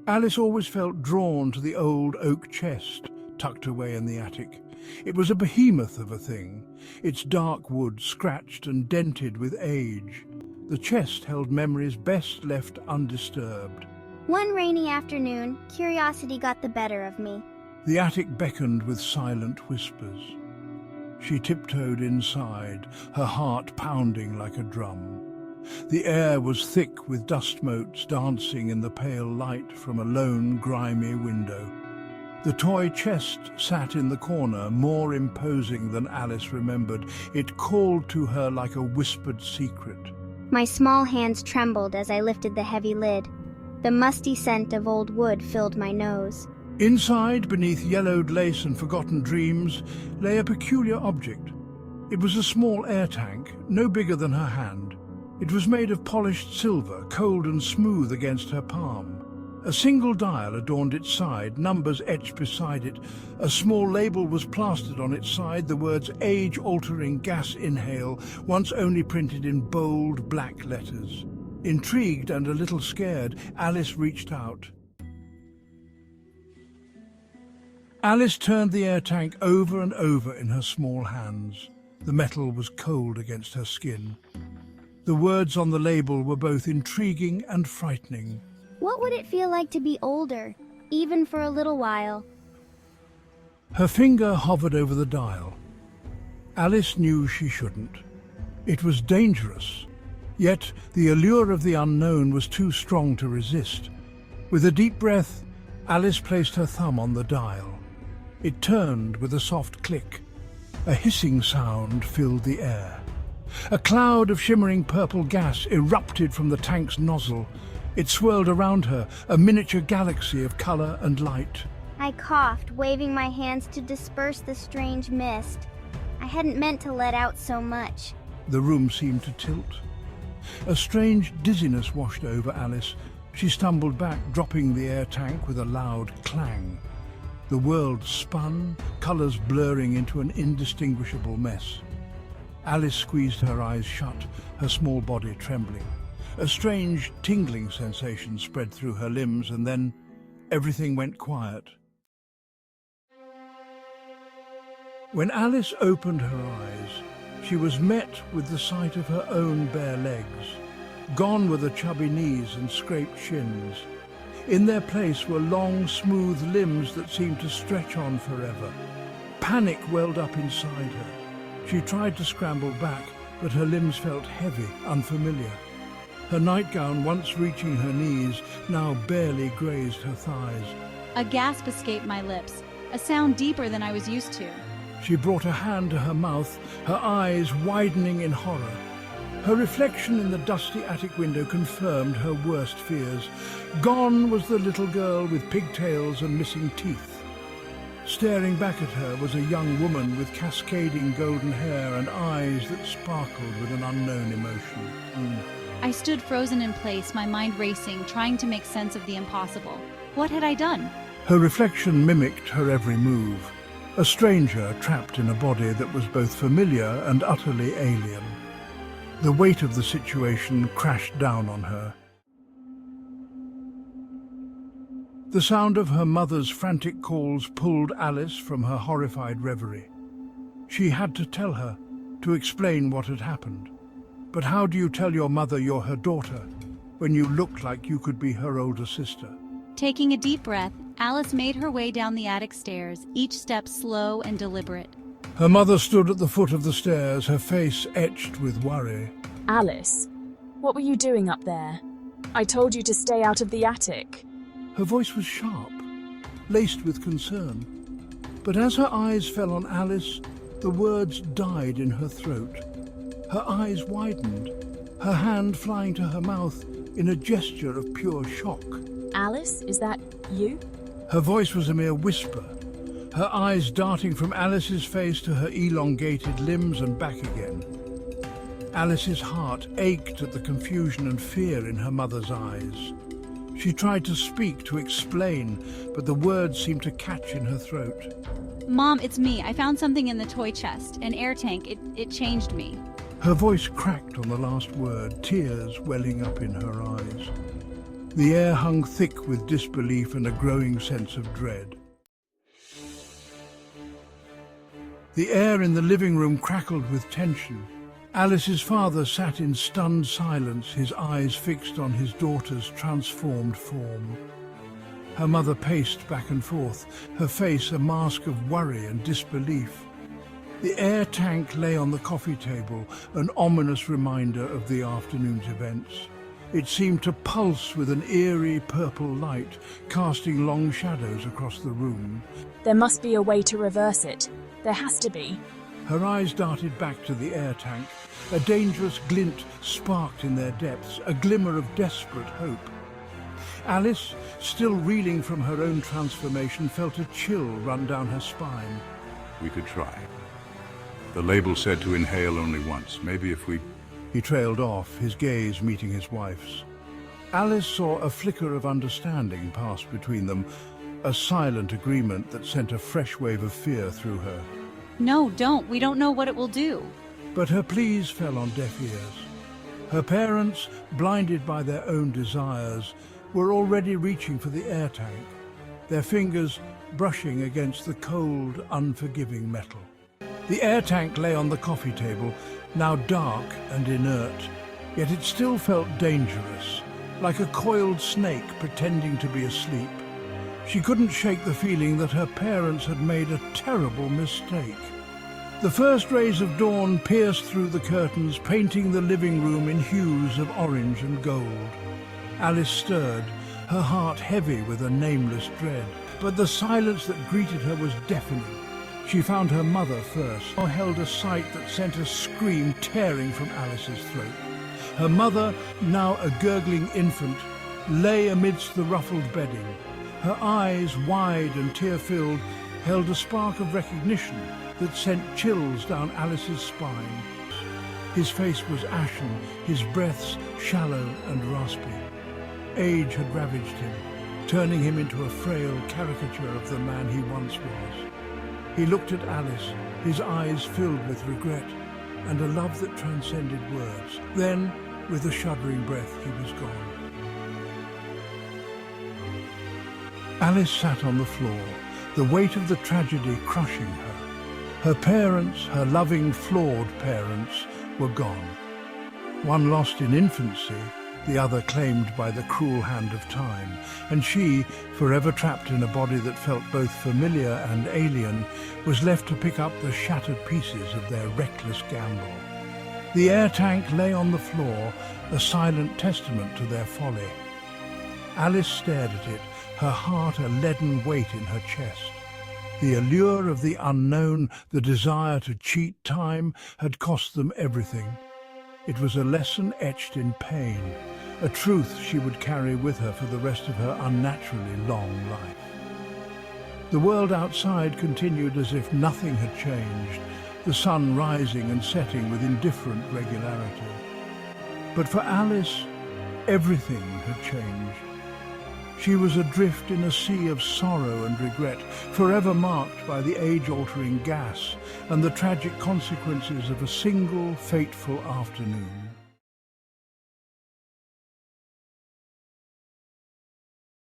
Alice always felt drawn to the old oak chest tucked away in the attic. It was a behemoth of a thing, its dark wood scratched and dented with age. The chest held memories best left undisturbed. One rainy afternoon, curiosity got the better of me. The attic beckoned with silent whispers. She tiptoed inside, her heart pounding like a drum. The air was thick with dust motes dancing in the pale light from a lone, grimy window. The toy chest sat in the corner, more imposing than Alice remembered. It called to her like a whispered secret. My small hands trembled as I lifted the heavy lid. The musty scent of old wood filled my nose. Inside, beneath yellowed lace and forgotten dreams, lay a peculiar object. It was a small air tank, no bigger than her hand. It was made of polished silver, cold and smooth against her palm. A single dial adorned its side, numbers etched beside it. A small label was plastered on its side, the words age-altering gas inhale, once only printed in bold black letters. Intrigued and a little scared, Alice reached out. Alice turned the air tank over and over in her small hands. The metal was cold against her skin. The words on the label were both intriguing and frightening. What would it feel like to be older, even for a little while? Her finger hovered over the dial. Alice knew she shouldn't. It was dangerous. Yet the allure of the unknown was too strong to resist. With a deep breath, Alice placed her thumb on the dial. It turned with a soft click. A hissing sound filled the air. A cloud of shimmering purple gas erupted from the tank's nozzle. It swirled around her, a miniature galaxy of color and light. I coughed, waving my hands to disperse the strange mist. I hadn't meant to let out so much. The room seemed to tilt. A strange dizziness washed over Alice. She stumbled back, dropping the air tank with a loud clang. The world spun, colors blurring into an indistinguishable mess. Alice squeezed her eyes shut, her small body trembling. A strange, tingling sensation spread through her limbs, and then everything went quiet. When Alice opened her eyes, she was met with the sight of her own bare legs. Gone were the chubby knees and scraped shins. In their place were long, smooth limbs that seemed to stretch on forever. Panic welled up inside her. She tried to scramble back, but her limbs felt heavy, unfamiliar. Her nightgown, once reaching her knees, now barely grazed her thighs. A gasp escaped my lips, a sound deeper than I was used to. She brought a hand to her mouth, her eyes widening in horror. Her reflection in the dusty attic window confirmed her worst fears. Gone was the little girl with pigtails and missing teeth. Staring back at her was a young woman with cascading golden hair and eyes that sparkled with an unknown emotion. I stood frozen in place, my mind racing, trying to make sense of the impossible. What had I done? Her reflection mimicked her every move. A stranger trapped in a body that was both familiar and utterly alien. The weight of the situation crashed down on her. The sound of her mother's frantic calls pulled Alice from her horrified reverie. She had to tell her, to explain what had happened. But how do you tell your mother you're her daughter when you look like you could be her older sister? Taking a deep breath, Alice made her way down the attic stairs, each step slow and deliberate. Her mother stood at the foot of the stairs, her face etched with worry. Alice, what were you doing up there? I told you to stay out of the attic. Her voice was sharp, laced with concern. But as her eyes fell on Alice, the words died in her throat. Her eyes widened, her hand flying to her mouth in a gesture of pure shock. Alice, is that you? Her voice was a mere whisper, her eyes darting from Alice's face to her elongated limbs and back again. Alice's heart ached at the confusion and fear in her mother's eyes. She tried to speak, to explain, but the words seemed to catch in her throat. Mom, it's me. I found something in the toy chest, an air tank. It changed me. Her voice cracked on the last word, tears welling up in her eyes. The air hung thick with disbelief and a growing sense of dread. The air in the living room crackled with tension. Alice's father sat in stunned silence, his eyes fixed on his daughter's transformed form. Her mother paced back and forth, her face a mask of worry and disbelief. The air tank lay on the coffee table, an ominous reminder of the afternoon's events. It seemed to pulse with an eerie purple light, casting long shadows across the room. There must be a way to reverse it. There has to be. Her eyes darted back to the air tank. A dangerous glint sparked in their depths, a glimmer of desperate hope. Alice, still reeling from her own transformation, felt a chill run down her spine. We could try. The label said to inhale only once. Maybe if we... He trailed off, his gaze meeting his wife's. Alice saw a flicker of understanding pass between them, a silent agreement that sent a fresh wave of fear through her. No, don't. We don't know what it will do. But her pleas fell on deaf ears. Her parents, blinded by their own desires, were already reaching for the air tank, their fingers brushing against the cold, unforgiving metal. The air tank lay on the coffee table, now dark and inert, yet it still felt dangerous, like a coiled snake pretending to be asleep. She couldn't shake the feeling that her parents had made a terrible mistake. The first rays of dawn pierced through the curtains, painting the living room in hues of orange and gold. Alice stirred, her heart heavy with a nameless dread, but the silence that greeted her was deafening. She found her mother first, or held a sight that sent a scream tearing from Alice's throat. Her mother, now a gurgling infant, lay amidst the ruffled bedding. Her eyes, wide and tear-filled, held a spark of recognition that sent chills down Alice's spine. His face was ashen, his breaths shallow and raspy. Age had ravaged him, turning him into a frail caricature of the man he once was. He looked at Alice, his eyes filled with regret and a love that transcended words. Then, with a shuddering breath, he was gone. Alice sat on the floor, the weight of the tragedy crushing her. Her parents, her loving, flawed parents, were gone. One lost in infancy, the other claimed by the cruel hand of time, and she, forever trapped in a body that felt both familiar and alien, was left to pick up the shattered pieces of their reckless gamble. The air tank lay on the floor, a silent testament to their folly. Alice stared at it, her heart a leaden weight in her chest. The allure of the unknown, the desire to cheat time, had cost them everything. It was a lesson etched in pain, a truth she would carry with her for the rest of her unnaturally long life. The world outside continued as if nothing had changed, the sun rising and setting with indifferent regularity. But for Alice, everything had changed. She was adrift in a sea of sorrow and regret, forever marked by the age-altering gas and the tragic consequences of a single fateful afternoon.